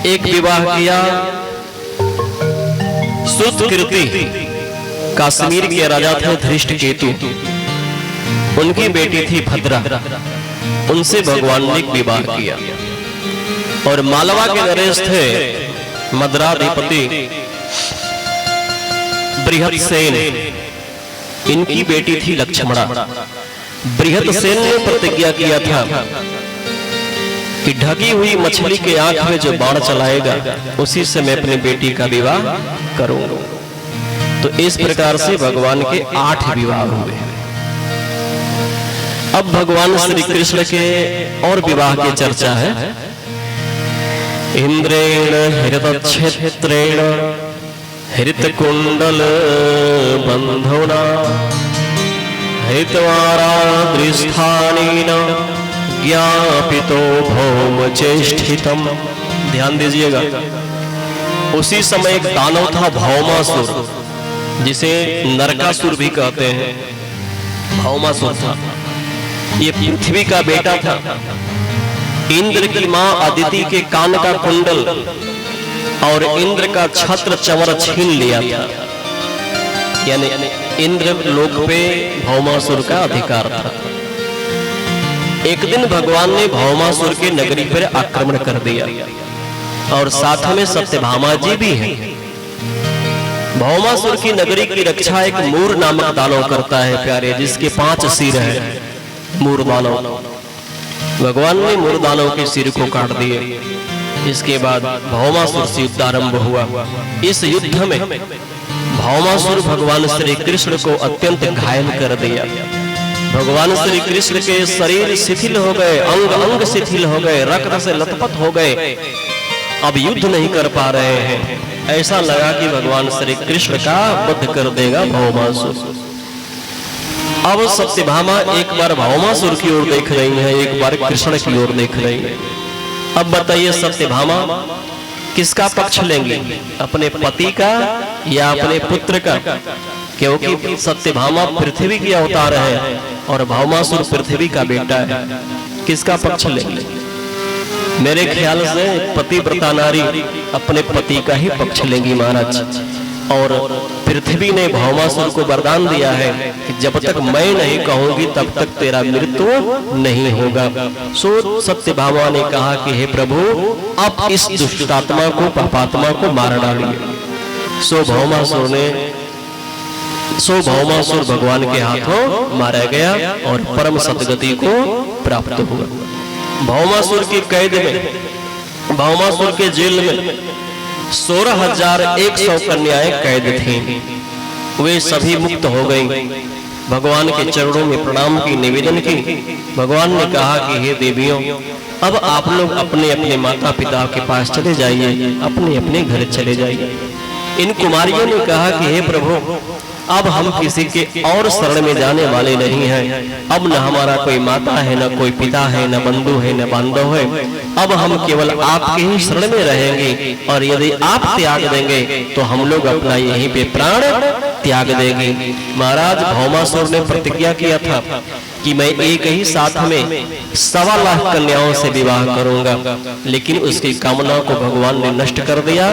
एक विवाह किया सुतकीर्ति, कश्मीर के राजा थे धृष्टकेतु, उनकी बेटी थी भद्रा, उनसे भगवान ने एक विवाह किया। और मालवा के नरेश थे मद्राधिपति बृहत्सेन, इनकी बेटी थी लक्ष्मणा। बृहत्सेन ने प्रतिज्ञा किया था कि ढकी हुई मछली के आंख में जो बाण चलाएगा उसी से मैं अपनी बेटी का विवाह करूंगा। तो इस प्रकार से भगवान के 8 विवाह हुए। अब भगवान श्री कृष्ण के और विवाह की चर्चा है। इंद्रेण हृतक्षेत्रेण हृतकुंडल बंधुना हृतवाराद्रिस्थानेन ज्ञापितो भौम चेष्टितम। ध्यान दीजिएगा, उसी समय एक दानव था भौमासुर, जिसे नरकासुर भी कहते हैं। भौमासुर था, ये पृथ्वी का बेटा था। इंद्र की मां अदिति के कान का कुंडल और इंद्र का छत्र चमर छीन लिया था, यानी इंद्र लोक पे भौमासुर का अधिकार था। एक दिन भगवान ने भौमासुर के नगरी पर आक्रमण कर दिया और साथ में सत्यभामा जी भी हैं। भौमासुर की नगरी की रक्षा एक मूर नामक दानव करता है प्यारे, जिसके 5 सिर हैं। मूर दानव, भगवान ने मूर दानव के सिर को काट दिए। इसके बाद भौमासुर से युद्ध आरंभ हुआ। इस युद्ध में भौमासुर भगवान श्री कृष्ण को अत्यंत घायल कर दिया। भगवान श्री कृष्ण के शरीर शिथिल हो गए, अंग अंग शिथिल हो गए, रक्त से लथपथ हो गए, अब युद्ध नहीं कर पा रहे हैं। ऐसा लगा कि भगवान श्री कृष्ण का वध कर देगा भौमासुर। अब सत्यभामा एक बार भौमासुर की ओर देख रही है, एक बार कृष्ण की ओर देख रही है। अब बताइए सत्यभामा किसका पक्ष लेंगे, अपने पति का या अपने पुत्र का? क्योंकि सत्यभामा पृथ्वी की अवतार है और भौमासुर पृथ्वी का बेटा है। किसका पक्ष लेंगे? मेरे ख्याल से पतिव्रता नारी अपने पति का ही पक्ष लेंगी महाराज। और पृथ्वी ने भौमासुर को वरदान दिया है कि जब तक मैं नहीं कहूंगी तब तक तेरा मृत्यु नहीं होगा। सो सत्यभामा ने कहा कि हे प्रभु, आप इस दुष्टात्मा को, पापात्मा को मार डालिए। सो भौमासुर भगवान के हाथों मारा गया और परम सद्गति को प्राप्त हुआ। भौमासुर की कैद में, भौमासुर के जेल में 16,100 कन्याएं कैद थीं। वे सभी मुक्त हो गईं। भगवान के चरणों में प्रणाम की, निवेदन की। भगवान ने कहा कि हे देवियों, अब आप लोग अपने अपने माता पिता के पास चले जाइए, अपने अपने घर चले जाइए। इन कुमारियों ने कहा कि हे प्रभु, अब हम किसी के और शरण में जाने वाले नहीं हैं। अब न हमारा कोई माता है, न कोई पिता है, न बंधु है, न बांधव है। अब हम केवल आपके ही शरण में रहेंगे और यदि आप त्याग देंगे तो हम लोग अपना यहीं पे प्राण त्याग देंगे। महाराज भौमासुर ने प्रतिज्ञा किया था कि मैं एक ही साथ में 1.25 लाख कन्याओं से विवाह करूंगा, लेकिन उसकी कामना को भगवान ने नष्ट कर दिया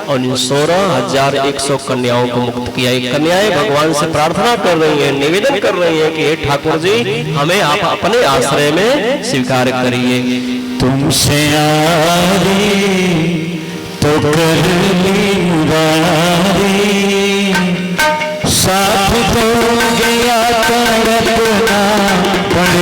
और इन 16,100 कन्याओं को मुक्त किया। कन्याएं भगवान से प्रार्थना कर रही हैं, निवेदन कर रही हैं कि हे ठाकुर जी, हमें आप अपने आश्रय में स्वीकार करिए। तुमसे आरी तो कर ली मुरारी,